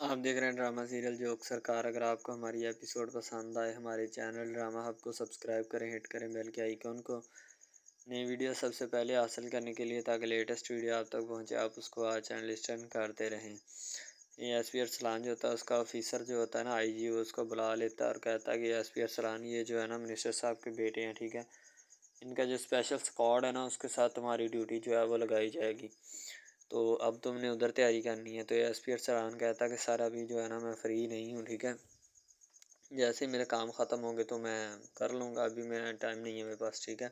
आप देख रहे हैं ड्रामा सीरियल जोक सरकार। अगर आपको हमारी एपिसोड पसंद आए हमारे चैनल ड्रामा हब को सब्सक्राइब करें, हिट करें बेल के आइकॉन को। नई वीडियो सबसे पहले हासिल करने के लिए ताकि लेटेस्ट वीडियो आप तक पहुंचे, आप उसको आज चैनल लिस्टन करते रहें। ये एस पी अरसलान जो होता है उसका ऑफिसर जो होता है ना IG, वो उसको बुला लेता है और कहता है कि एस पी अरसलान ये जो है ना मिनिस्टर साहब के बेटे हैं, ठीक है। इनका जो स्पेशल स्क्वाड है ना उसके साथ तुम्हारी ड्यूटी जो है वो लगाई जाएगी। तो अब तुमने उधर तैयारी करनी है। तो एस पी अरसलान कहता कि सर अभी जो है ना मैं फ्री नहीं हूँ, ठीक है। जैसे ही मेरे काम ख़त्म होंगे तो मैं कर लूँगा, अभी मेरा टाइम नहीं है मेरे पास, ठीक है।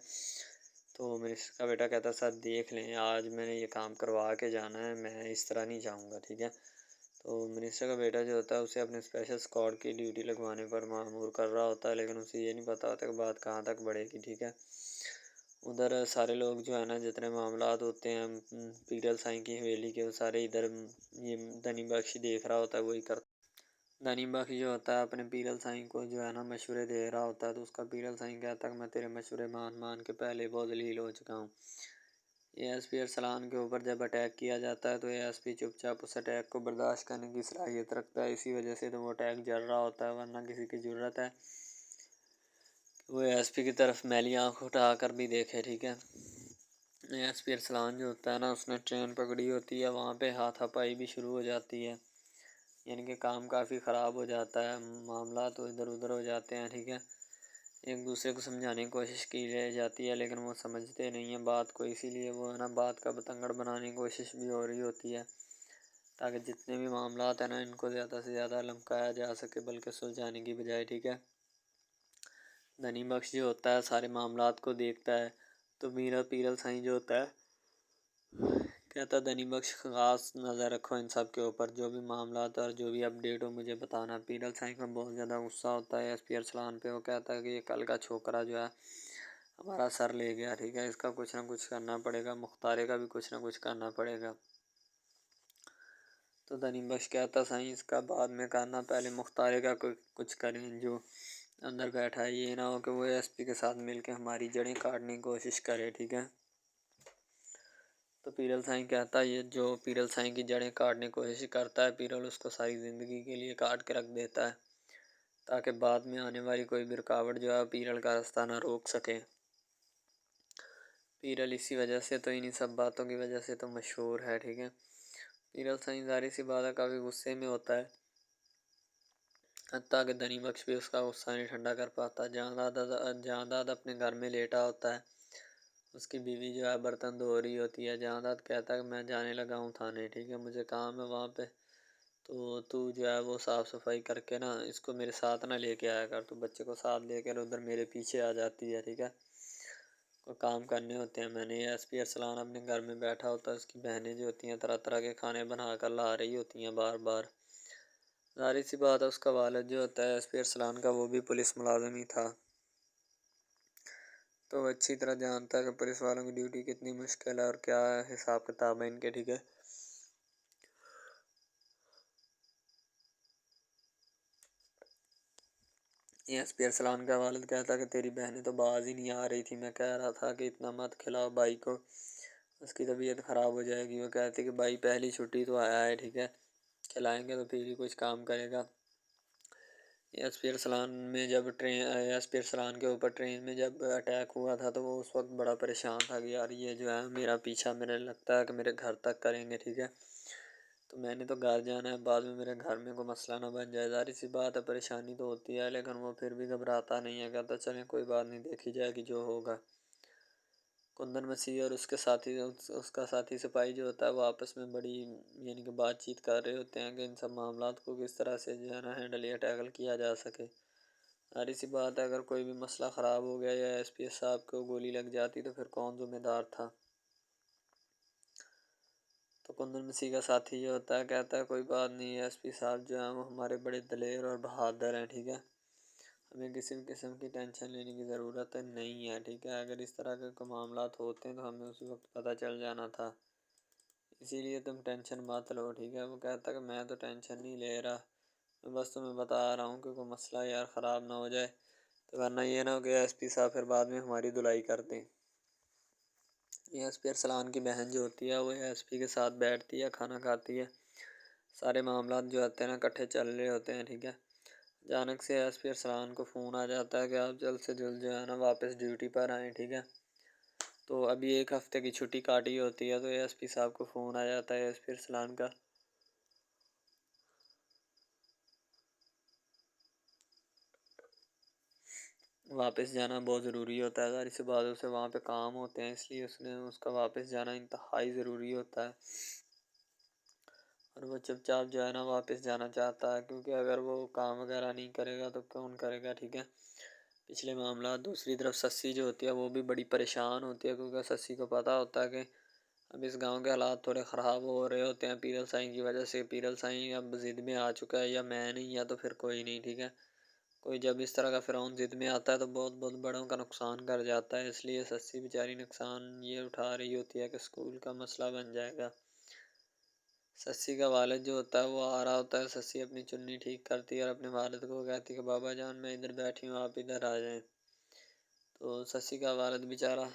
तो मिनिस्टर का बेटा कहता सर देख लें, आज मैंने ये काम करवा के जाना है, मैं इस तरह नहीं जाऊँगा, ठीक है। तो मिनिस्टर का बेटा जो होता है उसे अपने स्पेशल स्क्वाड की ड्यूटी लगवाने पर मामूर कर रहा होता है, लेकिन उसे ये नहीं पता होता कि बात कहाँ तक बढ़ेगी, ठीक है। उधर सारे लोग जो है ना जितने मामलात होते हैं पीरल साईं की हवेली के, वो सारे इधर ये धनी बख्श देख रहा होता है, वही करता। धनी बख्श जो होता है अपने पीरल साईं को जो है ना मशवरे दे रहा होता है। तो उसका पीरल साईं कहता है कि मैं तेरे मशवरे मान मान के पहले बहुत जलील हो चुका हूँ। एएसपी अरसलान के ऊपर जब अटैक किया जाता है तो एएसपी चुपचाप उस अटैक को बर्दाश्त करने की सलाहियत रखता है, इसी वजह से तो वो अटैक जल रहा होता है, वरना किसी की ज़रूरत है वो एएसपी की तरफ मैली आँख उठा कर भी देखे, ठीक है। एएसपी अरसलान जो होता है ना उसने ट्रेन पकड़ी होती है, वहाँ पे हाथापाई भी शुरू हो जाती है, यानी कि काम काफ़ी ख़राब हो जाता है, मामला तो इधर उधर हो जाते हैं, ठीक है। एक दूसरे को समझाने की कोशिश की जाती है लेकिन वो समझते नहीं हैं बात को, इसीलिए वो है ना बात का बतंगड़ बनाने की कोशिश भी हो रही होती है, ताकि जितने भी मामलात हैं ना इनको ज़्यादा से ज़्यादा लमकाया जा सके बल्कि सुलझाने की बजाय, ठीक है। धनी बख्श जो होता है सारे मामलात को देखता है। तो मीरा पीरल साईं जो होता है कहता धनी बख्श खास नज़र रखो इन सब के ऊपर, जो भी मामला और जो भी अपडेट हो मुझे बताना। पीरल साईं का बहुत ज़्यादा गुस्सा होता है एस पी अरसलान पे। वो कहता है कि ये कल का छोकरा जो है हमारा सर ले गया, ठीक है, इसका कुछ ना कुछ करना पड़ेगा, मुख्तारे का भी कुछ ना कुछ करना पड़ेगा। तो धनी बख्श कहता साईं इसका बाद में करना, पहले मुख्तारे का कुछ करें जो अंदर बैठा है, ये ना हो कि वो एसपी के साथ मिलकर हमारी जड़ें काटने की कोशिश करे, ठीक है। तो पीरल साईं कहता है ये जो पीरल साईं की जड़ें काटने की कोशिश करता है, पीरल उसको सारी ज़िंदगी के लिए काट के रख देता है, ताकि बाद में आने वाली कोई भी रुकावट जो है पीरल का रास्ता ना रोक सके। पीरल इसी वजह से तो इन्हीं सब बातों की वजह से तो मशहूर है, ठीक है। पीरल साईं ज़ाहिर सी बात है काफ़ी गुस्से में होता है, हत्ता कि धनी बख्श भी उसका गुस्सा नहीं ठंडा कर पाता। जहाँदाद अपने घर में लेटा होता है, उसकी बीवी जो है बर्तन धो रही होती है। जहाँदाद कहता है कि मैं जाने लगा हूँ थाने, ठीक है, मुझे काम है वहाँ पे, तो तू जो है वो साफ़ सफाई करके ना इसको मेरे साथ ना लेके आया कर, तू बच्चे को साथ लेकर उधर मेरे पीछे आ जाती है, ठीक है। को काम करने होते हैं। मैंने एस पी अरसलान अपने घर में बैठा होता है, उसकी बहनें जो होती हैं तरह तरह के खाने बना कर ला रही होती हैं बार बार। ज़ाहिर सी बात है उसका वालिद जो होता है एस पी अरसलान का, वो भी पुलिस मुलाजिम ही था, तो अच्छी तरह जानता है कि पुलिस वालों की ड्यूटी कितनी मुश्किल है और क्या हिसाब किताब है इनके, ठीक है। एस पी अरसलान का वालिद कहता कि तेरी बहनें तो बाज ही नहीं आ रही थी, मैं कह रहा था कि इतना मत खिलाओ भाई को, उसकी तबीयत ख़राब हो जाएगी। वो कहती कि भाई पहली छुट्टी तो आया है, ठीक है, खिलाएंगे तो फिर ही कुछ काम करेगा। एस पी अरसलान में जब ट्रेन एस पी अरसलान के ऊपर ट्रेन में जब अटैक हुआ था तो वो उस वक्त बड़ा परेशान था कि यार ये जो है मेरा पीछा मेरे लगता है कि मेरे घर तक करेंगे, ठीक है, तो मैंने तो घर जाना है, बाद में मेरे घर में कोई मसला ना बन जाए। ज़ाहिर सी बात है परेशानी तो होती है, लेकिन वो फिर भी घबराता नहीं है, कहता चलें कोई बात नहीं, देखी जाएगी जो होगा। कुंदन मसीह और उसके साथी उसका साथी सिपाही जो होता है वो आपस में बड़ी यानी कि बातचीत कर रहे होते हैं कि इन सब मामलात को किस तरह से जो है ना हैंडल या टैकल किया जा सके। सारी सी बात है अगर कोई भी मसला ख़राब हो गया या एसपीएस साहब को गोली लग जाती तो फिर कौन ज़िम्मेदार था। तो कुंदन मसीह का साथी जो होता है कहता है कोई बात नहीं, एसपी साहब जो हैं वो हमारे बड़े दलेर और बहादुर हैं, ठीक है, हमें किसी भी किस्म की टेंशन लेने की ज़रूरत नहीं है, ठीक है। अगर इस तरह के मामलात होते हैं तो हमें उसी वक्त पता चल जाना था, इसीलिए तुम टेंशन मत लो, ठीक है। वो कहता कि मैं तो टेंशन नहीं ले रहा, मैं बस तुम्हें बता रहा हूँ कि कोई मसला यार ख़राब ना हो जाए, तो वरना ये ना हो कि एसपी साहब फिर बाद में हमारी धुलाई कर दें। एसपी अरसलान की बहन जो होती है वो एसपी के साथ बैठती है, खाना खाती है। सारे मामलात जो होते हैं ना इकट्ठे चल रहे होते हैं, ठीक है। अचानक से एसपी अरसलान को फ़ोन आ जाता है कि आप जल्द से जल्द जो है ना वापस ड्यूटी पर आएँ, ठीक है। तो अभी 1 हफ़्ते की छुट्टी काटी होती है, तो एसपी साहब को फ़ोन आ जाता है एसपी अरसलान का। वापस जाना बहुत ज़रूरी होता है, ज़ाहिर-सी बात है उसे वहाँ पे काम होते हैं, इसलिए उसने उसका वापस जाना इंतहाई ज़रूरी होता है। और वो चुपचाप जो है ना वापस जाना चाहता है, क्योंकि अगर वो काम वगैरह नहीं करेगा तो कौन करेगा, ठीक है। पिछले मामला दूसरी तरफ सस्सी जो होती है वो भी बड़ी परेशान होती है, क्योंकि सस्सी को पता होता है कि अब इस गांव के हालात थोड़े ख़राब हो रहे होते हैं पीरल साईं की वजह से। पीरल साईं अब ज़िद में आ चुका है, या मैं नहीं या तो फिर कोई नहीं, ठीक है। कोई जब इस तरह का फ़िरौन ज़िद में आता है तो बहुत बहुत बड़ों का नुकसान कर जाता है, इसलिए सस्सी बेचारी नुकसान ये उठा रही होती है कि स्कूल का मसला बन जाएगा। सस्सी का वालिद जो होता है वो आ रहा होता है, सस्सी अपनी चुन्नी ठीक करती है और अपने वालिद को कहती है कि बाबा जान मैं इधर बैठी हूँ, आप इधर आ जाएं। तो सस्सी का वालिद बेचारा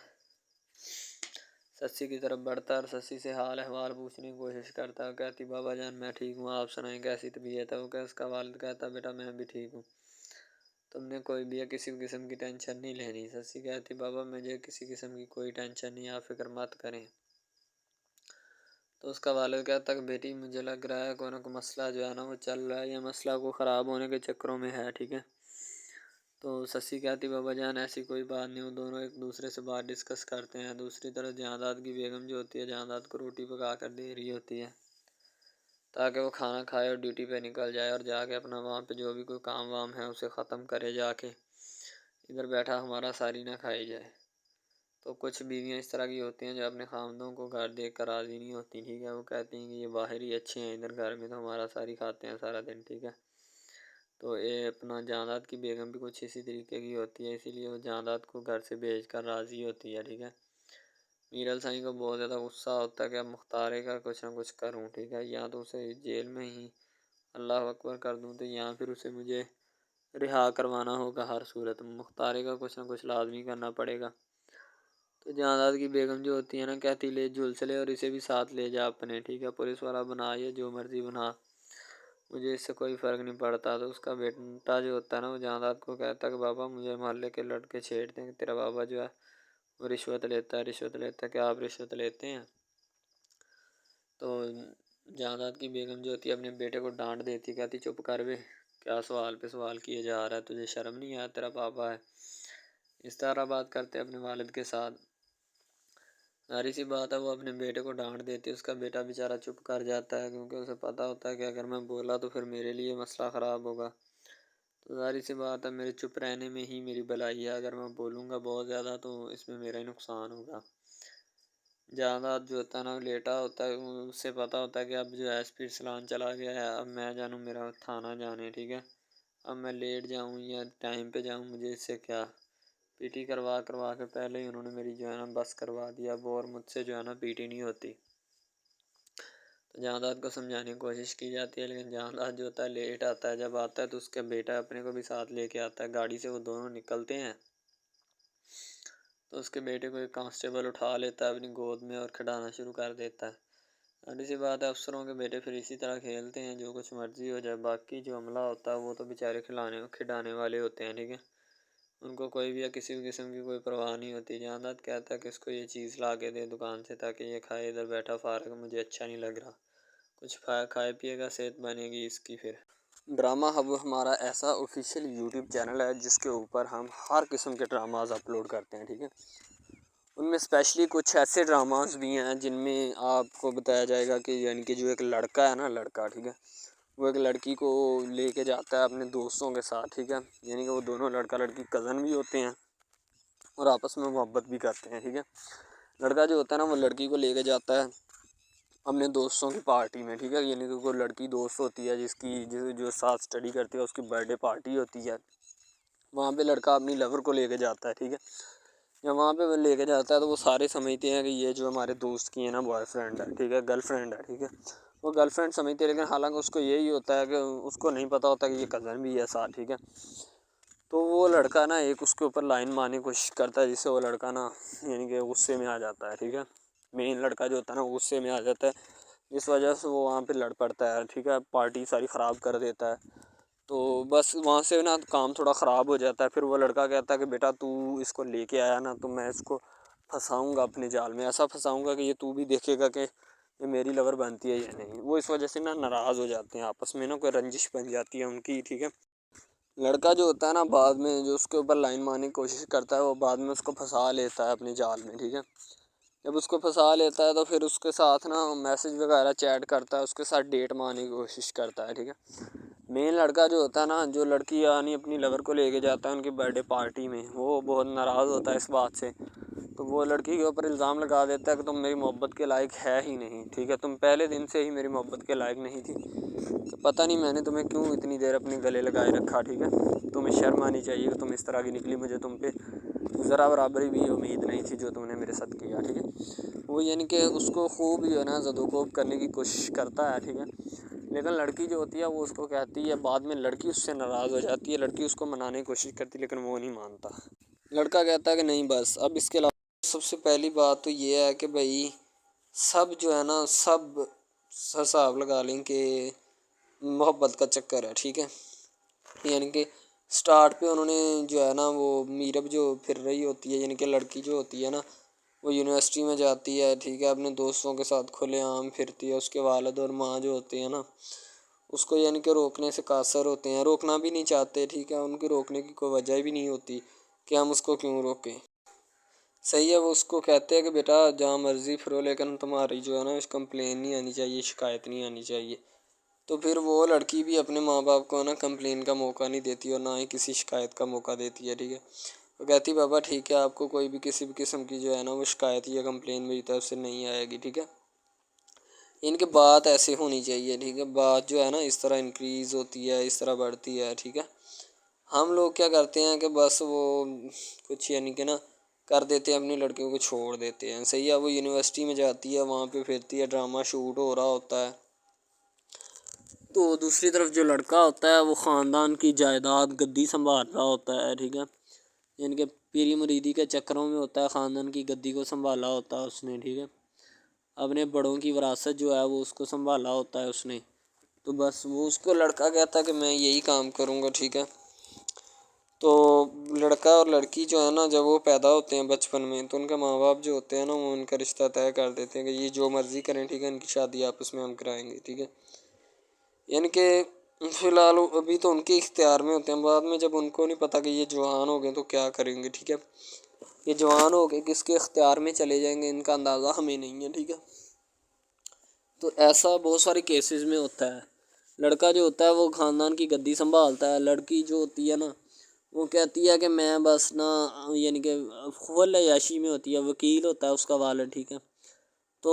सस्सी की तरफ बढ़ता है और सस्सी से हाल अहवाल पूछने की कोशिश करता है। कहती बाबा जान मैं ठीक हूँ, आप सुनाएं कैसी तबीयत है। वो क्या उसका वालिद कहता बेटा मैं भी ठीक हूँ, तुमने कोई भी किसी किस्म की टेंशन नहीं लेनी। सस्सी कहती बाबा मुझे किसी किस्म की कोई टेंशन नहीं, आप फिक्र मत करें। तो उसका वालिद कहता कि बेटी मुझे लग रहा है कोई ना कोई मसला जो है ना वो चल रहा है, या मसला को ख़राब होने के चक्करों में है, ठीक है। तो सस्सी कहती बाबा जान ऐसी कोई बात नहीं, वो दोनों एक दूसरे से बात डिस्कस करते हैं। दूसरी तरफ जहांदाद की बेगम जो होती है जहांदाद को रोटी पका कर दे रही होती है, ताकि वो खाना खाए और ड्यूटी पे निकल जाए और जाके अपना वहाँ पे जो भी कोई काम वाम है उसे ख़त्म करे जाके, इधर बैठा हमारा सारी ना खाई जाए। तो कुछ बीवियाँ इस तरह की होती हैं जो अपने खामदों को घर देख कर राज़ी नहीं होती, ठीक है। वो कहती हैं कि ये बाहर ही अच्छे हैं, इधर घर में तो हमारा सारी खाते हैं सारा दिन, ठीक है। तो ये अपना जायदाद की बेगम भी कुछ इसी तरीके की होती है, इसीलिए वो जायदाद को घर से भेज कर राज़ी होती है, ठीक है। मीरल साईं को बहुत ज़्यादा गुस्सा होता है कि अब मुख्तारे का कुछ ना कुछ करूँ, ठीक है। या तो उसे जेल में ही अल्लाह अकबर कर दूँ, तो या फिर उसे मुझे रिहा करवाना होगा हर सूरत में। मुख्तारे का कुछ ना कुछ लाजमी करना पड़ेगा। तो जहानारा की बेगम जो होती है ना कहती ले झुलस ले और इसे भी साथ ले जा अपने, ठीक है। पुलिस वाला बना ये जो मर्जी बना, मुझे इससे कोई फ़र्क नहीं पड़ता। तो उसका बेटा जो होता है ना वो जहानारा को कहता है कि बाबा मुझे मोहल्ले के लड़के छेड़ते हैं कि तेरा बाबा जो है वो रिश्वत लेता है, रिश्वत लेता है। क्या आप रिश्वत लेते हैं? तो जहानारा की बेगम जो होती है अपने बेटे को डांट देती, कहती चुप कर वे, क्या सवाल पे सवाल किए जा रहा है, तुझे शर्म नहीं आया, तेरा पापा है। इस तरह बात करते अपने वालिद के साथ। सारी सी बात है वो अपने बेटे को डांट देती है, उसका बेटा बेचारा चुप कर जाता है, क्योंकि उसे पता होता है कि अगर मैं बोला तो फिर मेरे लिए मसला ख़राब होगा। तो सारी सी बात है मेरे चुप रहने में ही मेरी भलाई है, अगर मैं बोलूँगा बहुत ज़्यादा तो इसमें मेरा ही नुकसान होगा। ज़्यादा जो होता है ना लेटा होता है, उससे पता होता है कि अब जो है स्पीड सलान चला गया है, अब मैं जानूँ मेरा थाना जाने, ठीक है। अब मैं लेट जाऊँ या टाइम पे जाऊँ मुझे इससे क्या। पीटी करवा करवा के पहले ही उन्होंने मेरी जो है ना बस करवा दिया वो, और मुझसे जो है ना पीटी नहीं होती। तो जहांदाद को समझाने की कोशिश की जाती है, लेकिन जहांदाद जो होता है लेट आता है। जब आता है तो उसका बेटा अपने को भी साथ लेके आता है, गाड़ी से वो दोनों निकलते हैं। तो उसके बेटे को एक कांस्टेबल उठा लेता है अपनी गोद में और खिलाना शुरू कर देता है। और इसी बात है अफसरों के बेटे फिर इसी तरह खेलते हैं, जो कुछ मर्जी हो जाए। बाकी जो अमला होता है वो तो बेचारे खिलाने खिलाने वाले होते हैं, ठीक है। उनको कोई भी या किसी भी किस्म की कोई परवाह नहीं होती। जहानात कहता है कि इसको ये चीज़ ला के दे दुकान से, ताकि ये खाए, इधर बैठा फारग मुझे अच्छा नहीं लग रहा। कुछ खाए पिएगा, सेहत बनेगी इसकी। फिर ड्रामा हब हमारा ऐसा ऑफिशियल यूट्यूब चैनल है जिसके ऊपर हम हर किस्म के ड्रामाज अपलोड करते हैं, ठीक है। उनमें स्पेशली कुछ ऐसे ड्रामास भी हैं जिनमें आपको बताया जाएगा कि यानी कि जो एक लड़का है ना, लड़का, ठीक है, वो एक लड़की को लेके जाता है अपने दोस्तों के साथ, ठीक है। यानी कि वो दोनों लड़का लड़की कज़न भी होते हैं और आपस में मोहब्बत भी करते हैं, ठीक है। लड़का जो होता है ना वो लड़की को लेके जाता है अपने दोस्तों की पार्टी में, ठीक है। यानी कि कोई लड़की दोस्त होती है जिसकी जो साथ स्टडी करती है, उसकी बर्थडे पार्टी होती है। वहाँ पे लड़का अपनी लवर को लेके जाता है, ठीक है। जब वहाँ पे वो लेके जाता है तो वो सारे समझते हैं कि ये जो हमारे दोस्त की है ना बॉयफ्रेंड है, ठीक है, गर्लफ्रेंड है, ठीक है। वो गर्लफ्रेंड समझते हैं, लेकिन हालांकि उसको यही होता है कि उसको नहीं पता होता कि ये कज़न भी है साथ, ठीक है। तो वो लड़का ना एक उसके ऊपर लाइन मारने की कोशिश करता है, जिससे वो लड़का ना यानी कि गुस्से में आ जाता है, ठीक है। मेन लड़का जो होता है ना गुस्से में आ जाता है, इस वजह से वो वहाँ पे लड़ पड़ता है, ठीक है, पार्टी सारी ख़राब कर देता है। तो बस वहाँ से ना काम थोड़ा ख़राब हो जाता है। फिर वो लड़का कहता है कि बेटा तू इसको लेके आया ना, तो मैं इसको फंसाऊँगा अपने जाल में, ऐसा फंसाऊँगा कि ये तू भी देखेगा कि ये मेरी लवर बनती है या नहीं। वो इस वजह से ना नाराज़ हो जाते हैं आपस में, ना कोई रंजिश बन जाती है उनकी, ठीक है। लड़का जो होता है ना बाद में जो उसके ऊपर लाइन मारने की कोशिश करता है, वो बाद में उसको फंसा लेता है अपने जाल में, ठीक है। जब उसको फंसा लेता है तो फिर उसके साथ ना मैसेज वगैरह चैट करता है, उसके साथ डेट मारने की कोशिश करता है, ठीक है। मेन लड़का जो होता है ना, जो लड़की यानी अपनी लवर को लेके जाता है उनकी बर्थडे पार्टी में, वो बहुत नाराज़ होता है इस बात से। तो वो लड़की के ऊपर इल्ज़ाम लगा देता है कि तुम मेरी मोहब्बत के लायक है ही नहीं, ठीक है, तुम पहले दिन से ही मेरी मोहब्बत के लायक नहीं थी। तो पता नहीं मैंने तुम्हें क्यों इतनी देर अपने गले लगाए रखा, ठीक है। तुम्हें शर्म आनी चाहिए कि तुम इस तरह की निकली, मुझे तुम पे ज़रा बराबरी भी उम्मीद नहीं थी जो तुमने मेरे साथ किया, ठीक है। वो यानी कि उसको खूब जो है ना ज़दोकोब करने की कोशिश करता है, ठीक है। लेकिन लड़की जो होती है वो उसको कहती है, बाद में लड़की उससे नाराज़ हो जाती है, लड़की उसको मनाने की कोशिश करती है लेकिन वो नहीं मानता। लड़का कहता है कि नहीं बस अब इसके अलावा। सबसे पहली बात तो ये है कि भाई सब जो है ना, सब हिसाब लगा लें कि मोहब्बत का चक्कर है, ठीक है। यानी कि स्टार्ट पे उन्होंने जो है ना, वो मीरब जो फिर रही होती है, यानी कि लड़की जो होती है ना, वो यूनिवर्सिटी में जाती है, ठीक है, अपने दोस्तों के साथ खुलेआम फिरती है। उसके वालिद और माँ जो होते हैं ना, उसको यानी कि रोकने से कासर होते हैं, रोकना भी नहीं चाहते, ठीक है। उनकी रोकने की कोई वजह भी नहीं होती कि हम उसको क्यों रोकें। सही है, वो उसको कहते हैं कि बेटा जहाँ मर्ज़ी फिरो लेकिन तुम्हारी जो है ना कंप्लेन नहीं आनी चाहिए, शिकायत नहीं आनी चाहिए। तो फिर वो लड़की भी अपने माँ बाप को ना कंप्लेन का मौका नहीं देती और ना ही किसी शिकायत का मौका देती है, ठीक है। वो कहती बाबा ठीक है, आपको कोई भी किसी भी किस्म की जो है ना वो शिकायत या कंप्लेन मेरी तरफ से नहीं आएगी, ठीक है। इनकी बात ऐसे होनी चाहिए, ठीक है। बात जो है ना इस तरह इंक्रीज़ होती है, इस तरह बढ़ती है, ठीक है। हम लोग क्या करते हैं कि बस वो कुछ यानी कि ना कर देते हैं, अपनी लड़कियों को छोड़ देते हैं। सही है, वो यूनिवर्सिटी में जाती है, वहाँ पे फिरती है, ड्रामा शूट हो रहा होता है। तो दूसरी तरफ जो लड़का होता है वो ख़ानदान की जायदाद गद्दी संभाल रहा होता है, ठीक है। यानी कि पीरी मुरीदी के चक्करों में होता है, ख़ानदान की गद्दी को संभाला होता है उसने, ठीक है। अपने बड़ों की विरासत जो है वो उसको संभाला होता है उसने। तो बस वो उसको लड़का कहता है कि मैं यही काम करूँगा, ठीक है। तो लड़का और लड़की जो है ना, जब वो पैदा होते हैं बचपन में, तो उनके माँ बाप जो होते हैं ना, वो उनका रिश्ता तय कर देते हैं कि ये जो मर्ज़ी करें, ठीक है, इनकी शादी आपस में हम कराएंगे, ठीक है। यानी कि फ़िलहाल अभी तो उनके इख्तियार में होते हैं, बाद में जब उनको नहीं पता कि ये जवान हो गए तो क्या करेंगे, ठीक है। ये जवान हो गए किसके इख्तियार में चले जाएंगे, इनका अंदाज़ा हमें नहीं है, ठीक है। तो ऐसा बहुत सारे केसेस में होता है। लड़का जो होता है वो ख़ानदान की गद्दी संभालता है, लड़की जो होती है ना वो कहती है कि मैं बस ना, यानी कि फुल अय्याशी में होती है, वकील होता है उसका वालिद, ठीक है। तो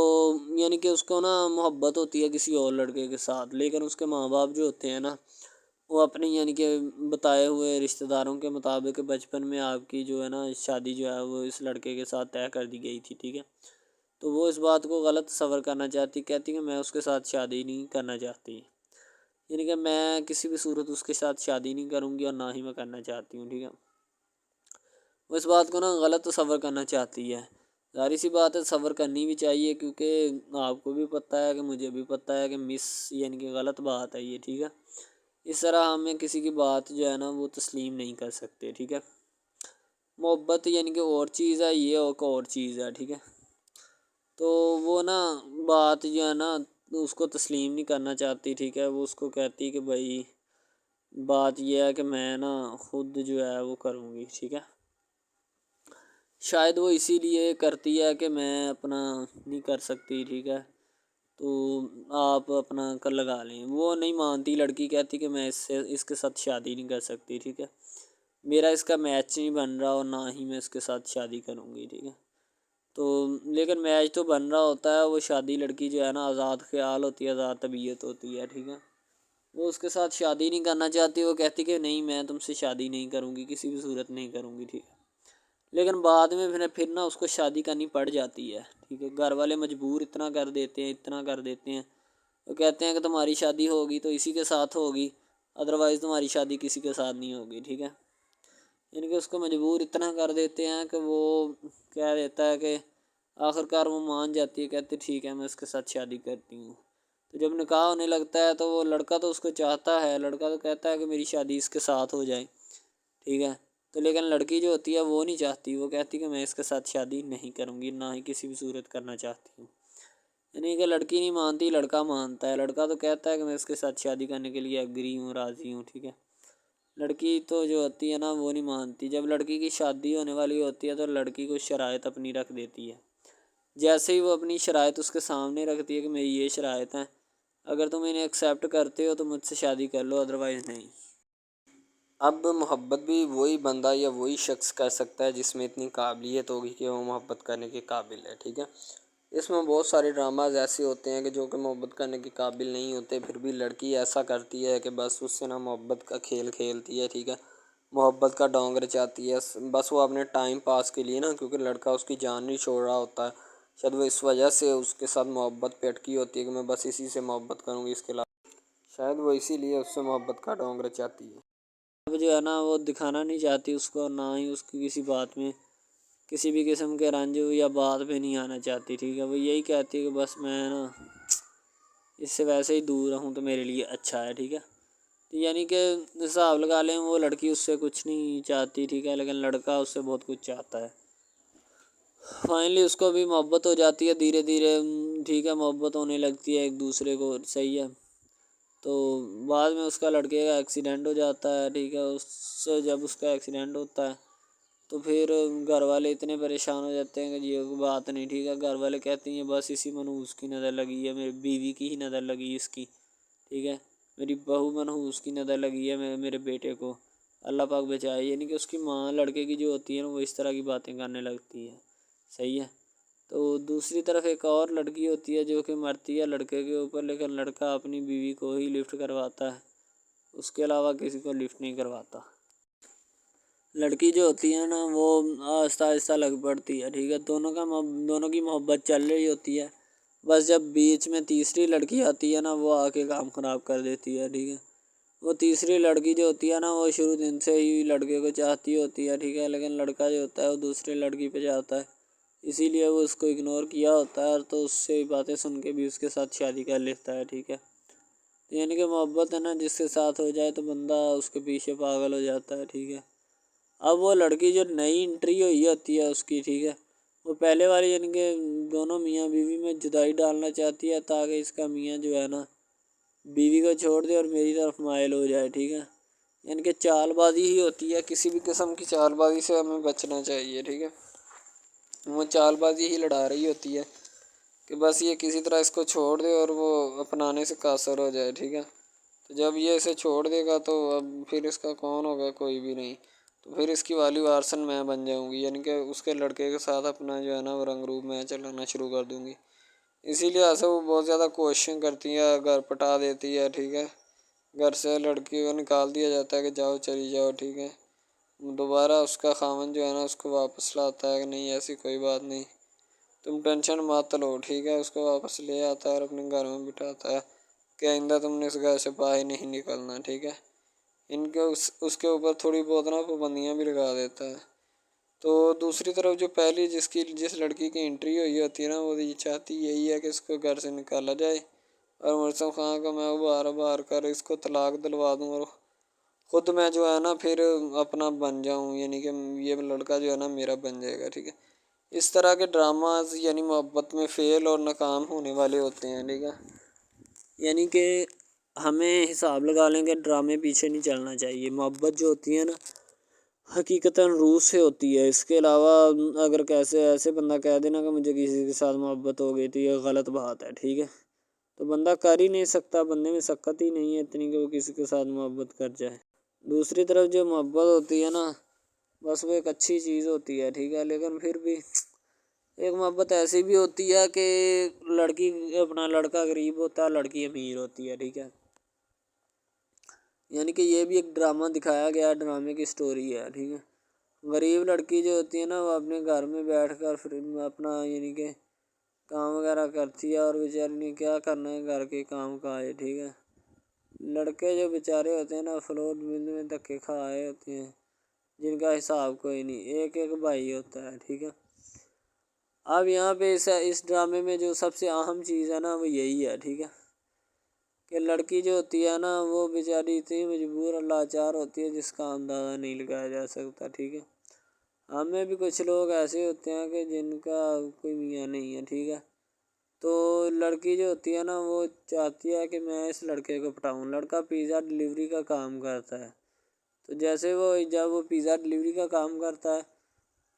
यानी कि उसको ना मोहब्बत होती है किसी और लड़के के साथ, लेकिन उसके माँ बाप जो होते हैं ना वो अपनी यानी कि बताए हुए रिश्तेदारों के मुताबिक बचपन में आपकी जो है ना शादी जो है वो इस लड़के के साथ तय कर दी गई थी, ठीक है। तो वो इस बात को गलत तस्वर करना चाहती, कहती कि मैं उसके साथ शादी नहीं करना चाहती, यानी कि मैं किसी भी सूरत उसके साथ शादी नहीं करूँगी और ना ही मैं करना चाहती हूँ, ठीक है। वो इस बात को ना गलत तस्वर करना चाहती है। ज़ाहिर सी बात है तस्वर करनी भी चाहिए, क्योंकि आपको भी पता है कि मुझे भी पता है कि मिस यानी कि गलत बात है ये, ठीक है। इस तरह हमें किसी की बात जो है ना वो तस्लीम नहीं कर सकते, ठीक है। मोहब्बत यानी कि और चीज़ है, ये और चीज़ है, ठीक है। तो वो ना बात जो है ना उसको तस्लीम नहीं करना चाहती, ठीक है। वो उसको कहती कि भाई बात ये है कि मैं ना खुद जो है वो करूँगी, ठीक है। शायद वो इसीलिए करती है कि मैं अपना नहीं कर सकती, ठीक है, तो आप अपना कर लगा लें। वो नहीं मानती, लड़की कहती कि मैं इससे इसके साथ शादी नहीं कर सकती, ठीक है। मेरा इसका मैच नहीं बन रहा और ना ही मैं इसके साथ शादी करूँगी, ठीक है। तो लेकिन मैच तो बन रहा होता है, वो शादी लड़की जो है ना आज़ाद ख़्याल होती है, आज़ाद तबीयत होती है, ठीक है। वो उसके साथ शादी नहीं करना चाहती, वो कहती कि नहीं मैं तुमसे शादी नहीं करूँगी, किसी भी सूरत नहीं करूँगी, ठीक है। लेकिन बाद में फिर ना उसको शादी करनी पड़ जाती है, ठीक है। घर वाले मजबूर इतना कर देते हैं, इतना कर देते हैं। वो कहते हैं कि तुम्हारी शादी होगी तो इसी के साथ होगी, अदरवाइज़ तुम्हारी शादी किसी के साथ नहीं होगी, ठीक है। यानी कि उसको मजबूर इतना कर देते हैं कि वो कह देता है कि आखिरकार वो मान जाती है, कहती ठीक है मैं उसके साथ शादी करती हूँ। तो जब निकाह होने लगता है तो वो लड़का तो उसको चाहता है, लड़का तो कहता है कि मेरी शादी इसके साथ हो जाए, ठीक है। तो लेकिन लड़की जो होती है वो नहीं चाहती, वो कहती कि मैं इसके साथ शादी नहीं करूँगी, ना ही किसी भी सूरत करना चाहती हूँ। यानी कि लड़की नहीं मानती, लड़का मानता है। लड़का तो कहता है कि मैं इसके साथ शादी करने के लिए एग्री हूँ, राज़ी हूँ, ठीक है। लड़की तो जो होती है ना वो नहीं मानती। जब लड़की की शादी होने वाली होती है तो लड़की को शराइत अपनी रख देती है। जैसे ही वो अपनी शराइत उसके सामने रखती है कि मेरी ये शराइत हैं, अगर तुम इन्हें एक्सेप्ट करते हो तो मुझसे शादी कर लो, अदरवाइज़ नहीं। अब मोहब्बत भी वही बंदा या वही शख्स कर सकता है जिसमें इतनी काबिलियत होगी कि वो मोहब्बत करने के काबिल है, ठीक है। इसमें बहुत सारे ड्रामाज ऐसे होते हैं कि जो कि मोहब्बत करने के काबिल नहीं होते, फिर भी लड़की ऐसा करती है कि बस उससे ना मोहब्बत का खेल खेलती है, ठीक है। मोहब्बत का डोंग रचाती है, बस वो अपने टाइम पास के लिए ना, क्योंकि लड़का उसकी जान नहीं छोड़ रहा होता है, शायद वो इस वजह से उसके साथ मोहब्बत पे अटकी होती है कि मैं बस इसी से मोहब्बत करूँगी, इसके अलावा शायद वो इसीलिए उससे मोहब्बत का डोंग रचाती है। अब जो है ना वो दिखाना नहीं चाहती उसको, ना ही उसकी किसी बात में किसी भी किस्म के रंज या बात पे नहीं आना चाहती, ठीक है। वो यही कहती है कि बस मैं ना इससे वैसे ही दूर रहूँ तो मेरे लिए अच्छा है, ठीक है। तो यानी कि हिसाब लगा लें वो लड़की उससे कुछ नहीं चाहती, ठीक है, लेकिन लड़का उससे बहुत कुछ चाहता है। फाइनली उसको भी मोहब्बत हो जाती है धीरे धीरे, ठीक है, मोहब्बत होने लगती है एक दूसरे को, सही है। तो बाद में उसका लड़के का एक्सीडेंट हो जाता है, ठीक है। उससे जब उसका एक्सीडेंट होता है तो फिर घर वाले इतने परेशान हो जाते हैं कि ये बात नहीं, ठीक है। घर वाले कहते हैं बस इसी मनहूस की नज़र लगी है, मेरी बीवी की ही नज़र लगी इसकी, ठीक है। मेरी बहू मनहूस की नज़र लगी है मेरे बेटे को, अल्लाह पाक बचाए। यानी कि उसकी माँ लड़के की जो होती है ना वो इस तरह की बातें करने लगती है, सही है। तो दूसरी तरफ एक और लड़की होती है जो कि मरती है लड़के के ऊपर, लेकिन लड़का अपनी बीवी को ही लिफ्ट करवाता है, उसके अलावा किसी को लिफ्ट नहीं करवाता। लड़की जो होती है ना वो आहिस्ता आहिस्ता लग पड़ती है, ठीक है। दोनों की मोहब्बत चल रही होती है, बस जब बीच में तीसरी लड़की आती है ना वो आके काम ख़राब कर देती है, ठीक है। वो तीसरी लड़की जो होती है ना वो शुरू दिन से ही लड़के को चाहती होती है, ठीक है, लेकिन लड़का जो होता है वो दूसरी लड़की पे चाहता है, इसीलिए वो उसको इग्नोर किया होता है, तो उससे बातें सुन के भी उसके साथ शादी कर लेता है, ठीक है। तो यानी कि मोहब्बत है ना जिसके साथ हो जाए तो बंदा उसके पीछे पागल हो जाता है, ठीक है। अब वो लड़की जो नई एंट्री हुई होती है उसकी, ठीक है, वो पहले वाली यानी कि दोनों मियाँ बीवी में जुदाई डालना चाहती है ताकि इसका मियाँ जो है ना बीवी को छोड़ दे और मेरी तरफ माइल हो जाए, ठीक है। यानी कि चालबाजी ही होती है, किसी भी किस्म की चालबाजी से हमें बचना चाहिए, ठीक है। वो चालबाजी ही लड़ा रही होती है कि बस ये किसी तरह इसको छोड़ दे और वो अपनाने से कासर हो जाए, ठीक है। तो जब ये इसे छोड़ देगा तो अब फिर इसका कौन होगा, कोई भी नहीं। तो फिर इसकी वाली वारसन मैं बन जाऊंगी, यानी कि उसके लड़के के साथ अपना जो है ना वो रंग रूप मैं चलाना शुरू कर दूंगी। इसीलिए ऐसा वो बहुत ज़्यादा कोशिश करती है, घर पटा देती है, ठीक है। घर से लड़की को निकाल दिया जाता है कि जाओ चली जाओ, ठीक है। दोबारा उसका खामन जो है ना उसको वापस लाता है कि नहीं ऐसी कोई बात नहीं, तुम टेंशन मत लो, ठीक है। उसको वापस ले आता है और अपने घर में बिठाता है कि आइंदा तुमने इस घर से बाहर नहीं निकलना, ठीक है। इनके उसके ऊपर थोड़ी बहुत ना पाबंदियाँ भी लगा देता है। तो दूसरी तरफ जो पहली जिस लड़की की एंट्री हुई होती है ना वो ये चाहती यही है कि इसको घर से निकाला जाए और मुर्सम खां का मैं उबार उबार कर इसको तलाक दिलवा दूँ और खुद मैं जो है ना फिर अपना बन जाऊँ, यानी कि ये लड़का जो है ना मेरा बन जाएगा, ठीक है। इस तरह के ड्रामाज यानी मोहब्बत में फ़ेल और नाकाम होने वाले होते हैं, ठीक है। यानी कि हमें हिसाब लगा लें कि ड्रामे पीछे नहीं चलना चाहिए। मोहब्बत जो होती है ना हकीकतन रूह से होती है। इसके अलावा अगर कैसे ऐसे बंदा कह देना कि मुझे किसी के साथ मोहब्बत हो गई तो ये गलत बात है, ठीक है। तो बंदा कर ही नहीं सकता, बंदे में सकत ही नहीं है इतनी कि वो किसी के साथ मोहब्बत कर जाए। दूसरी तरफ जो मोहब्बत होती है ना बस वो एक अच्छी चीज़ होती है, ठीक है, लेकिन फिर भी एक मोहब्बत ऐसी भी होती है कि लड़की अपना लड़का गरीब होता है, लड़की अमीर होती है, ठीक है। यानी कि ये भी एक ड्रामा दिखाया गया, ड्रामे की स्टोरी है, ठीक है। गरीब लड़की जो होती है ना वो अपने घर में बैठ कर फिर अपना यानी कि काम वगैरह करती है और बेचारी ने क्या करना है घर के काम का है, ठीक है। लड़के जो बेचारे होते हैं ना फ्लोर मिल में धक्के खाए होते हैं, जिनका हिसाब कोई नहीं, एक एक भाई होता है, ठीक है। अब यहाँ पे इस ड्रामे में जो सबसे अहम चीज़ है ना वो यही है, ठीक है, कि लड़की जो होती है ना वो बेचारी इतनी मजबूर और लाचार होती है जिसका अंदाज़ा नहीं लगाया जा सकता, ठीक है। हमें भी कुछ लोग ऐसे होते हैं कि जिनका कोई मियाँ नहीं है, ठीक है। तो लड़की जो होती है ना वो चाहती है कि मैं इस लड़के को पटाऊँ। लड़का पिज़्ज़ा डिलीवरी का काम करता है, तो जैसे जब वो पिज़्ज़ा डिलीवरी का काम करता है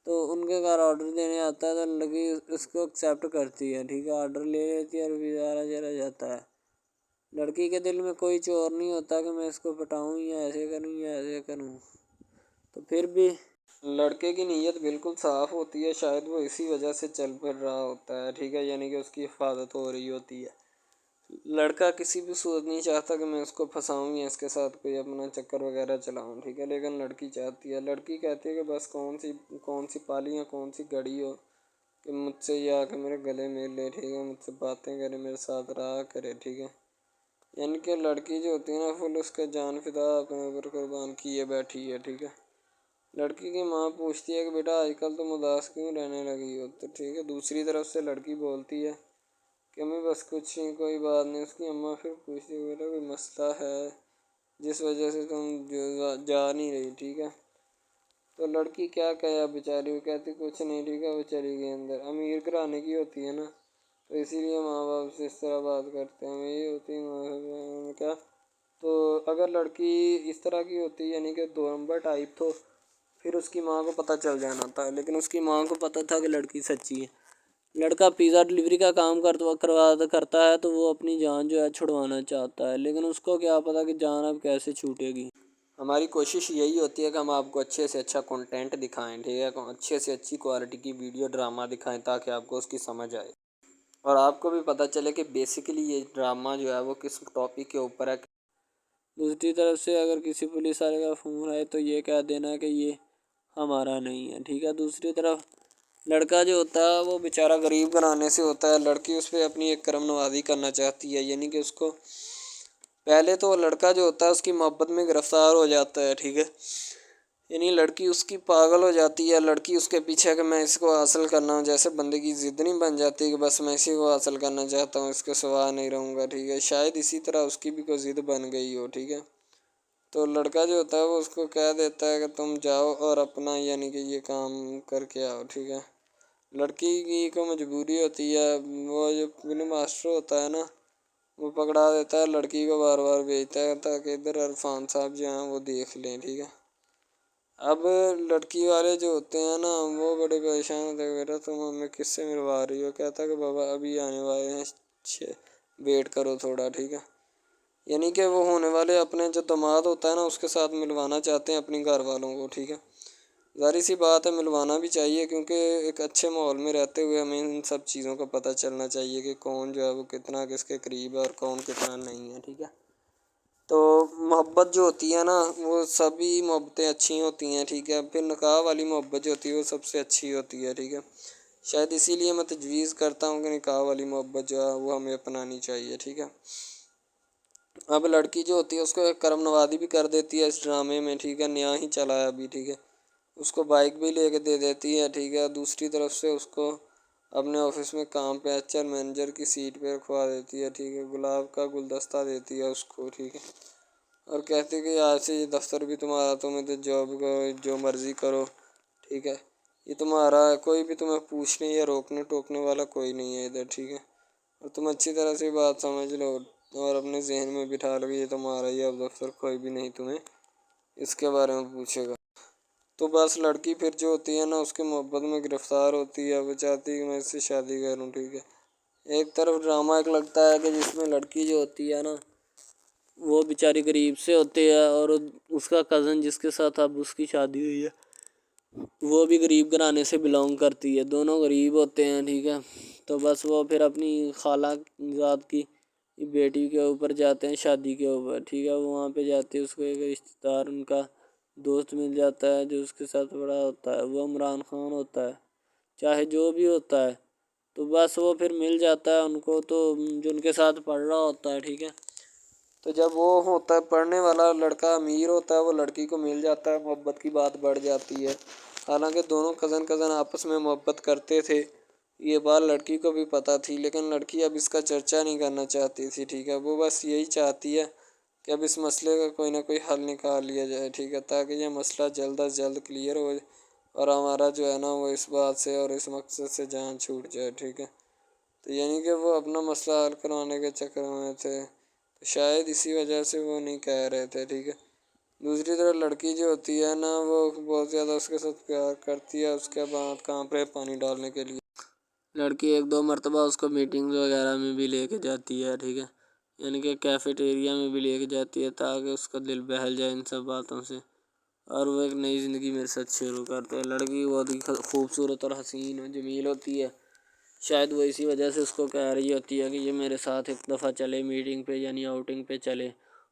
तो उनके घर ऑर्डर देने आता है, तो लड़की उसको एक्सेप्ट करती है, ठीक है, ऑर्डर ले लेती है और पिज़्ज़ा चला जाता है। लड़की के दिल में कोई चोर नहीं होता कि मैं इसको पटाऊँ या ऐसे करूँ या ऐसे करूँ। तो फिर भी लड़के की नीयत बिल्कुल साफ़ होती है, शायद वो इसी वजह से चल फिर रहा होता है, ठीक है, यानी कि उसकी हिफाजत हो रही होती है। लड़का किसी भी सूरत नहीं चाहता कि मैं उसको फंसाऊँ या इसके साथ कोई अपना चक्कर वगैरह चलाऊँ, ठीक है, लेकिन लड़की चाहती है। लड़की कहती है कि बस कौन सी पाली या कौन सी घड़ी हो कि मुझसे ये आके मेरे गले मिल ले, ठीक है, मुझसे बातें करे, मेरे साथ रहा करे, ठीक है। यानी कि लड़की जो होती है ना फुल उसका जान फिदा अपने ऊपर कुर्बान किए बैठी है, ठीक है। लड़की की माँ पूछती है कि बेटा आजकल तुम उदास क्यों रहने लगी हो, तो ठीक है, दूसरी तरफ से लड़की बोलती है कि मैं बस कुछ नहीं, कोई बात नहीं। उसकी अम्मा फिर पूछती है बेटा कोई मसला है जिस वजह से तुम जा नहीं रही, ठीक है। तो लड़की क्या कहे अब बेचारी, वो कहती कुछ नहीं, ठीक है, वो चली गई अंदर। अमीर घराने की होती है ना तो इसीलिए माँ बाप से इस तरह बात करते हैं, यही होती है माँ क्या। तो अगर लड़की इस तरह की होती यानी कि दो नंबर टाइप, तो फिर उसकी माँ को पता चल जाना था, लेकिन उसकी माँ को पता था कि लड़की सच्ची है। लड़का पिज़्ज़ा डिलीवरी का काम करता है तो वो अपनी जान जो है छुड़वाना चाहता है, लेकिन उसको क्या पता कि जान अब कैसे छूटेगी। हमारी कोशिश यही होती है कि हम आपको अच्छे से अच्छा कंटेंट दिखाएं, ठीक है, अच्छे से अच्छी क्वालिटी की वीडियो ड्रामा दिखाएं ताकि आपको उसकी समझ आए और आपको भी पता चले कि बेसिकली ये ड्रामा जो है वो किस टॉपिक के ऊपर है। दूसरी तरफ से अगर किसी पुलिस वाले का फ़ोन आए तो ये कह देना कि ये हमारा नहीं है, ठीक है। दूसरी तरफ लड़का जो होता है वो बेचारा गरीब घराने से होता है, लड़की उस पर अपनी एक करम नवाज़ी करना चाहती है, यानी कि उसको पहले तो लड़का जो होता है उसकी मोहब्बत में गिरफ़्तार हो जाता है, ठीक है, यानी लड़की उसकी पागल हो जाती है। लड़की उसके पीछे कि मैं इसको हासिल करना हूँ, जैसे बंदे की ज़िद नहीं बन जाती कि बस मैं इसी को हासिल करना चाहता हूँ, इसके सिवा नहीं रहूँगा, ठीक है, शायद इसी तरह उसकी भी कोई ज़िद बन गई हो, ठीक है। तो लड़का जो होता है वो उसको कह देता है कि तुम जाओ और अपना यानी कि ये काम करके आओ, ठीक है। लड़की की को मजबूरी होती है, वो जो फिल्म मास्टर होता है ना वो पकड़ा देता है, लड़की को बार बार भेजता है ताकि इधर इरफान साहब जो हैं वो देख लें, ठीक है। अब लड़की वाले जो होते हैं ना वो बड़े परेशान होते हैं, बेटा तुम हमें किससे मिलवा रही हो, कहता कि बाबा अभी आने वाले हैं, वेट करो थोड़ा, ठीक है। यानी कि वो होने वाले अपने जो दामाद होता है ना उसके साथ मिलवाना चाहते हैं अपनी घर वालों को, ठीक है। ज़ाहिर सी बात है मिलवाना भी चाहिए क्योंकि एक अच्छे माहौल में रहते हुए हमें इन सब चीज़ों का पता चलना चाहिए कि कौन जो है वो कितना किसके करीब है और कौन कितना नहीं है, ठीक है। तो मोहब्बत जो होती है ना वो सभी मोहब्बतें अच्छी होती हैं, ठीक है। फिर निकाह वाली मोहब्बत जो होती है वो सबसे अच्छी होती है, ठीक है। शायद इसीलिए मैं तजवीज़ करता हूँ कि निकाह वाली मोहब्बत जो है वो हमें अपनानी चाहिए, ठीक है। अब लड़की जो होती है उसको एक करम नवाज़ी भी कर देती है इस ड्रामे में, ठीक है, नया ही चला है अभी, ठीक है। उसको बाइक भी लेके दे देती है, ठीक है। दूसरी तरफ से उसको अपने ऑफिस में काम पे एचआर मैनेजर की सीट पे रखवा देती है, ठीक है। गुलाब का गुलदस्ता देती है उसको, ठीक है, और कहती है कि आज से ये दफ्तर भी तुम्हारा, तुम इधर जॉब करो जो मर्ज़ी करो, ठीक है, ये तुम्हारा है, कोई भी तुम्हें पूछने या रोकने टोकने वाला कोई नहीं है इधर, ठीक है। और तुम अच्छी तरह से बात समझ लो और अपने जहन में बिठा लो कि ये तुम्हारा ही अब दफ्तर, कोई भी नहीं तुम्हें इसके बारे में पूछेगा। तो बस लड़की फिर जो होती है ना उसकी मोहब्बत में गिरफ़्तार होती है, वो चाहती है कि मैं इससे शादी करूँ, ठीक है। एक तरफ ड्रामा एक लगता है कि जिसमें लड़की जो होती है ना वो बेचारी गरीब से होती है और उसका कज़न जिसके साथ अब उसकी शादी हुई है वो भी गरीब घराने से बिलोंग करती है, दोनों गरीब होते हैं, ठीक है। तो बस वो फिर अपनी खाला ज़ात की बेटी के ऊपर जाते हैं शादी के ऊपर, ठीक है। वो वहाँ पे जाते हैं, उसको एक रिश्तेदार उनका दोस्त मिल जाता है जो उसके साथ बड़ा होता है, वो इमरान खान होता है, चाहे जो भी होता है। तो बस वो फिर मिल जाता है उनको, तो जो उनके साथ पढ़ रहा होता है, ठीक है। तो जब वो होता है पढ़ने वाला लड़का अमीर होता है वो लड़की को मिल जाता है, मोहब्बत की बात बढ़ जाती है। हालांकि दोनों कज़न आपस में मोहब्बत करते थे ये बात लड़की को भी पता थी, लेकिन लड़की अब इसका चर्चा नहीं करना चाहती थी, ठीक है। वो बस यही चाहती है कि अब इस मसले का कोई ना कोई हल निकाल लिया जाए, ठीक है, ताकि ये मसला जल्द अज जल्द क्लियर हो और हमारा जो है ना वो इस बात से और इस मकसद से जान छूट जाए, ठीक है। तो यानी कि वो अपना मसला हल करवाने के चक्कर में थे, तो शायद इसी वजह से वो नहीं कह रहे थे, ठीक है। दूसरी तरफ लड़की जो होती है ना वो बहुत ज़्यादा उसके साथ प्यार करती है, उसके बाद कहाँ पे पानी डालने के लिए लड़की एक दो मरतबा उसको मीटिंग वगैरह में भी लेके जाती है, ठीक है, यानी कि कैफेटेरिया में भी लेके जाती है ताकि उसका दिल बहल जाए इन सब बातों से और वो एक नई ज़िंदगी मेरे साथ शुरू करते हैं। लड़की बहुत ही खूबसूरत और हसीन और जमील होती है, शायद वो इसी वजह से उसको कह रही होती है कि ये मेरे साथ एक दफ़ा चले मीटिंग पे यानी आउटिंग पे चले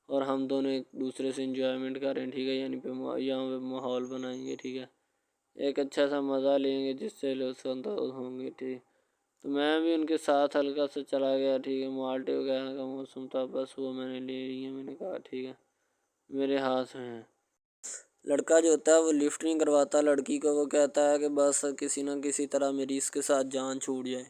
और हम दोनों एक दूसरे से इंजॉयमेंट करें, ठीक है, यानी पे यहाँ पे माहौल बनाएंगे, ठीक है, एक अच्छा सा मज़ा लेंगे जिससे लोग संतुष्ट होंगे, ठीक। तो मैं भी उनके साथ हल्का सा चला गया, ठीक है। माल्टे वगैरह का मौसम था, बस वो मैंने ले ली है, मैंने कहा ठीक है मेरे हाथ में है। लड़का जो होता है वो लिफ्ट नहीं करवाता लड़की को, वो कहता है कि बस किसी न किसी तरह मेरी इसके साथ जान छूट जाए।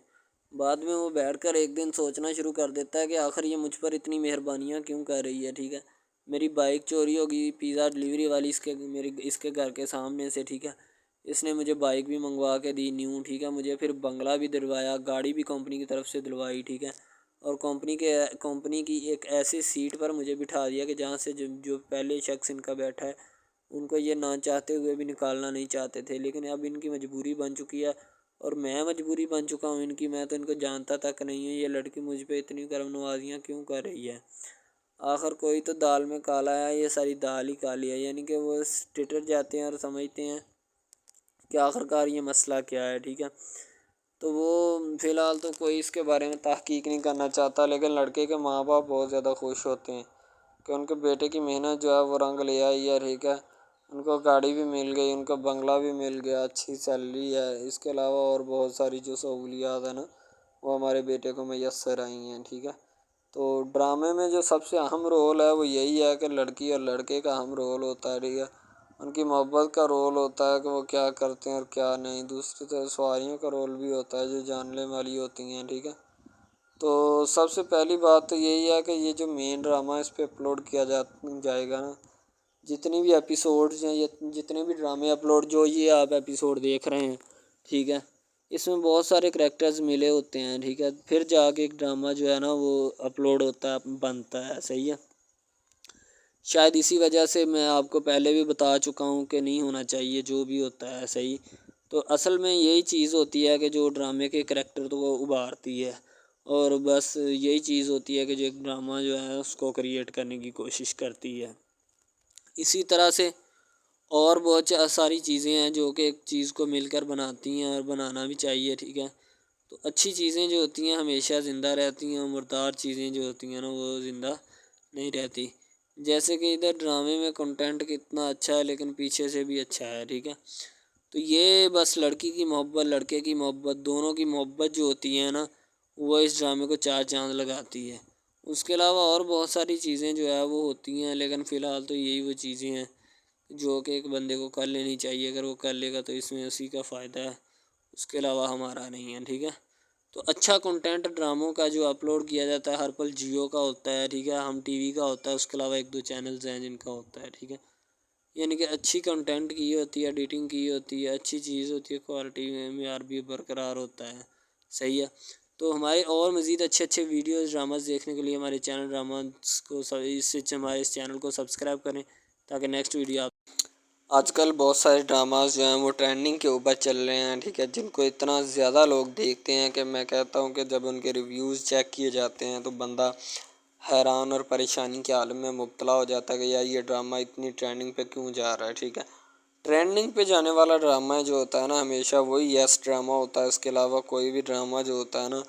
बाद में वो बैठकर एक दिन सोचना शुरू कर देता है कि आखिर ये मुझ पर इतनी मेहरबानियाँ क्यों कर रही है, ठीक है। मेरी बाइक चोरी होगी पिज़्ज़ा डिलीवरी वाली इसके घर के सामने से, ठीक है। इसने मुझे बाइक भी मंगवा के दी न्यू, ठीक है, मुझे फिर बंगला भी दिलवाया, गाड़ी भी कंपनी की तरफ से दिलवाई, ठीक है, और कंपनी की एक ऐसी सीट पर मुझे बिठा दिया कि जहाँ से जो पहले शख्स इनका बैठा है उनको ये ना चाहते हुए भी निकालना नहीं चाहते थे, लेकिन अब इनकी मजबूरी बन चुकी है और मैं मजबूरी बन चुका हूँ इनकी। मैं तो इनको जानता तक नहीं हूँ, ये लड़की मुझ पे इतनी गर्म नवाजियाँ क्यों कर रही है। आखिर कोई तो दाल में काला है, ये सारी दाल ही काली है, यानी कि वो टिटर जाते हैं और समझते हैं कि आखिरकार ये मसला क्या है, ठीक है। तो वो फ़िलहाल तो कोई इसके बारे में तहकीक नहीं करना चाहता, लेकिन लड़के के माँ बाप बहुत ज़्यादा खुश होते हैं कि उनके बेटे की मेहनत जो है वो रंग ले आई है, ठीक है। उनको गाड़ी भी मिल गई, उनको बंगला भी मिल गया, अच्छी सैलरी है, इसके अलावा और बहुत सारी जो सहूलियात है ना वो हमारे बेटे को मैसर आई हैं, ठीक है। तो ड्रामे में जो सबसे अहम रोल है वो यही है कि लड़की और लड़के का अहम रोल होता है, ठीक है। उनकी मोहब्बत का रोल होता है कि वो क्या करते हैं और क्या नहीं। दूसरी तरफ सवारियों का रोल भी होता है जो जानने वाली होती हैं, ठीक है। तो सबसे पहली बात तो यही है कि ये जो मेन ड्रामा इस पे अपलोड किया जाएगा ना, जितनी भी एपिसोड्स हैं या जितने भी ड्रामे अपलोड जो ये आप एपिसोड देख रहे हैं, ठीक है, इसमें बहुत सारे करैक्टर्स मिले होते हैं, ठीक है, फिर जाके एक ड्रामा जो है ना वो अपलोड होता है, बनता है, सही है। शायद इसी वजह से मैं आपको पहले भी बता चुका हूँ कि नहीं होना चाहिए जो भी होता है, सही। तो असल में यही चीज़ होती है कि जो ड्रामे के करैक्टर तो वो उभारती है और बस यही चीज़ होती है कि जो एक ड्रामा जो है उसको क्रिएट करने की कोशिश करती है। इसी तरह से और बहुत सारी चीज़ें हैं जो कि एक चीज़ को मिलकर बनाती हैं और बनाना भी चाहिए, ठीक है। तो अच्छी चीज़ें जो होती हैं हमेशा ज़िंदा रहती हैं और मुर्दार चीज़ें जो होती हैं ना वो ज़िंदा नहीं रहती। जैसे कि इधर ड्रामे में कंटेंट कितना अच्छा है लेकिन पीछे से भी अच्छा है, ठीक है। तो ये बस लड़की की मोहब्बत लड़के की मोहब्बत दोनों की मोहब्बत जो होती है ना वो इस ड्रामे को चार चाँद लगाती है। उसके अलावा और बहुत सारी चीज़ें जो है वो होती हैं, लेकिन फ़िलहाल तो यही वो चीज़ें हैं जो कि एक बंदे को कर लेनी चाहिए। अगर वो कर लेगा तो इसमें उसी का फ़ायदा है, उसके अलावा हमारा नहीं है, ठीक है। तो अच्छा कंटेंट ड्रामों का जो अपलोड किया जाता है हर पल जियो का होता है, ठीक है, हम टीवी का होता है, उसके अलावा एक दो चैनल्स हैं जिनका होता है, ठीक है। यानी कि अच्छी कंटेंट की होती है, एडिटिंग की होती है, अच्छी चीज़ होती है, क्वालिटी में मेयार भी बरकरार होता है, सही है। तो हमारे और मज़ीद अच्छे अच्छे वीडियोज़ ड्रामास देखने के लिए हमारे चैनल ड्रामास को हमारे इस चैनल को सब्सक्राइब करें ताकि नेक्स्ट वीडियो आजकल बहुत सारे ड्रामास जो हैं वो ट्रेंडिंग के ऊपर चल रहे हैं, ठीक है, जिनको इतना ज़्यादा लोग देखते हैं कि मैं कहता हूँ कि जब उनके रिव्यूज़ चेक किए जाते हैं तो बंदा हैरान और परेशानी के आलम में मुब्तला हो जाता है कि यार ये ड्रामा इतनी ट्रेंडिंग पे क्यों जा रहा है, ठीक है। ट्रेंडिंग पे जाने वाला ड्रामा जो होता है ना हमेशा वही यस ड्रामा होता है, इसके अलावा कोई भी ड्रामा जो होता है ना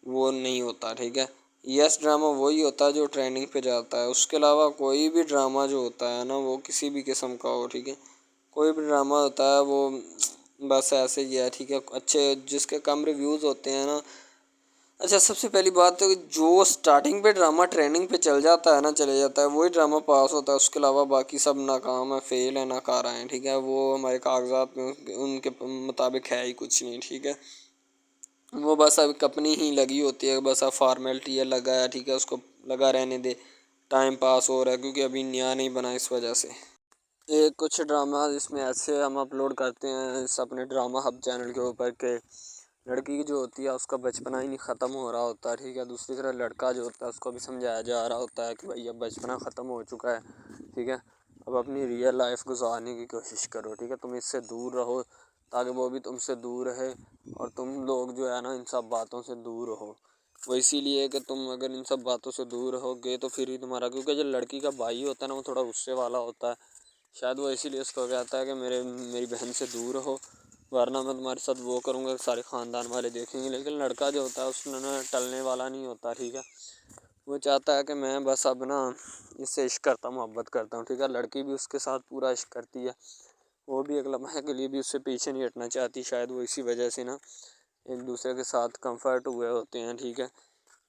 वो नहीं होता, ठीक है। यस ड्रामा वही होता है जो ट्रेंडिंग पे जाता है, उसके अलावा कोई भी ड्रामा जो होता है ना वो किसी भी किस्म का हो, ठीक है, कोई भी ड्रामा होता है वो बस ऐसे ही है, ठीक है, अच्छे जिसके कम रिव्यूज़ होते हैं ना। अच्छा सबसे पहली बात तो जो स्टार्टिंग पे ड्रामा ट्रेंडिंग पे चल जाता है ना चले जाता है वही ड्रामा पास होता है, उसके अलावा बाकी सब नाकाम है, फेल है, नाकारा हैं, ठीक है, वो हमारे कागजात में उनके मुताबिक है ही कुछ नहीं, ठीक है। वो बस अब अपनी ही लगी होती है, बस अब फॉर्मेलिटी है, लगा है ठीक है, उसको लगा रहने दे, टाइम पास हो रहा है क्योंकि अभी नया नहीं बना इस वजह से। ये कुछ ड्रामा इसमें ऐसे हम अपलोड करते हैं इस अपने ड्रामा हब चैनल के ऊपर के लड़की की जो होती है उसका बचपना ही नहीं ख़त्म हो रहा होता, ठीक है। दूसरी तरफ लड़का जो होता है उसको भी समझाया जा रहा होता है कि भाई अब बचपना ख़त्म हो चुका है, ठीक है। अब अपनी रियल लाइफ गुजारने की कोशिश करो, ठीक है। तुम इससे दूर रहो ताकि वो भी तुमसे दूर रहे और तुम लोग जो है ना इन सब बातों से दूर रहो। वो इसीलिए कि तुम अगर इन सब बातों से दूर रहोगे तो फिर ही तुम्हारा, क्योंकि जो लड़की का भाई होता है ना वो थोड़ा गुस्से वाला होता है, शायद वो इसीलिए उसको कहता है कि मेरी बहन से दूर रहो वरना मैं तुम्हारे साथ वो करूँगा, सारे ख़ानदान वाले देखेंगे। लेकिन लड़का जो होता है उसने ना टलने वाला नहीं होता, ठीक है। वो चाहता है कि मैं बस अब ना इससे इश्क करता हूँ, मोहब्बत करता हूँ, ठीक है। लड़की भी उसके साथ पूरा इश्क करती है, वो भी एक लम्हे के लिए भी उससे पीछे नहीं हटना चाहती। शायद वो इसी वजह से ना एक दूसरे के साथ कंफर्ट हुए होते हैं, ठीक है।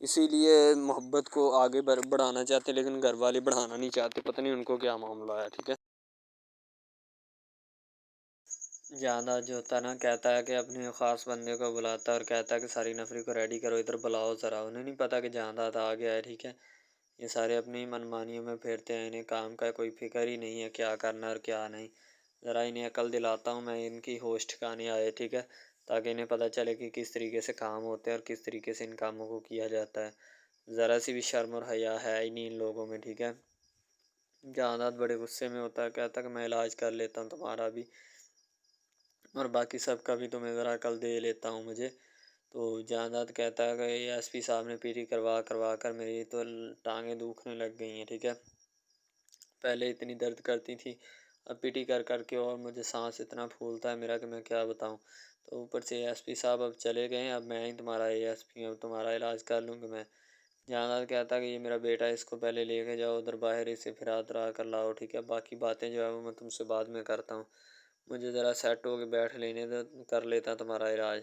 इसीलिए मोहब्बत को आगे बढ़ाना चाहते लेकिन घर वाले बढ़ाना नहीं चाहते, पता नहीं उनको क्या मामला है, ठीक है। ज़्यादा जो होता है ना कहता है कि अपने ख़ास बंदे को बुलाता है और कहता है कि सारी नफरी को रेडी करो, इधर बुलाओ ज़रा। उन्हें नहीं पता कि जहाँदाद आ गया है, ठीक है। ये सारे अपनी ही मनमानियों में फिरते हैं, इन्हें काम का कोई फिक्र ही नहीं है क्या करना और क्या नहीं। ज़रा इन्हें अकल दिलाता हूँ मैं, इनकी होस्ट कहानी आए, ठीक है। ताकि इन्हें पता चले कि किस तरीके से काम होते हैं और किस तरीके से इन कामों को किया जाता है। ज़रा सी भी शर्म और हया है ही नहीं इन लोगों में, ठीक है। जहाँदाद बड़े गुस्से में होता है, कहता है कि मैं इलाज कर लेता हूँ तुम्हारा भी और बाकी सब का भी, तुम्हें ज़रा कल दे लेता हूँ मुझे। तो जहाँदाद कहता है कि एसपी साहब ने पीटी करवा करवा कर मेरी तो टांगें दुखने लग गई हैं, ठीक है। पहले इतनी दर्द करती थी, अब पीटी कर कर के और मुझे सांस इतना फूलता है मेरा कि मैं क्या बताऊँ। तो ऊपर से एसपी साहब अब चले गए हैं, अब मैं ही तुम्हारा एएसपी हूँ, अब तुम्हारा इलाज कर लूँगा मैं। जहाँदाद कहता है कि ये मेरा बेटा है, इसको पहले लेके जाओ उधर बाहर, इसे फिरा तरा कर लाओ, ठीक है। बाकी बातें जो है वो मैं तुमसे बाद में करता हूँ, मुझे ज़रा सेट होके बैठ लेने दो, कर लेता तुम्हारा इलाज।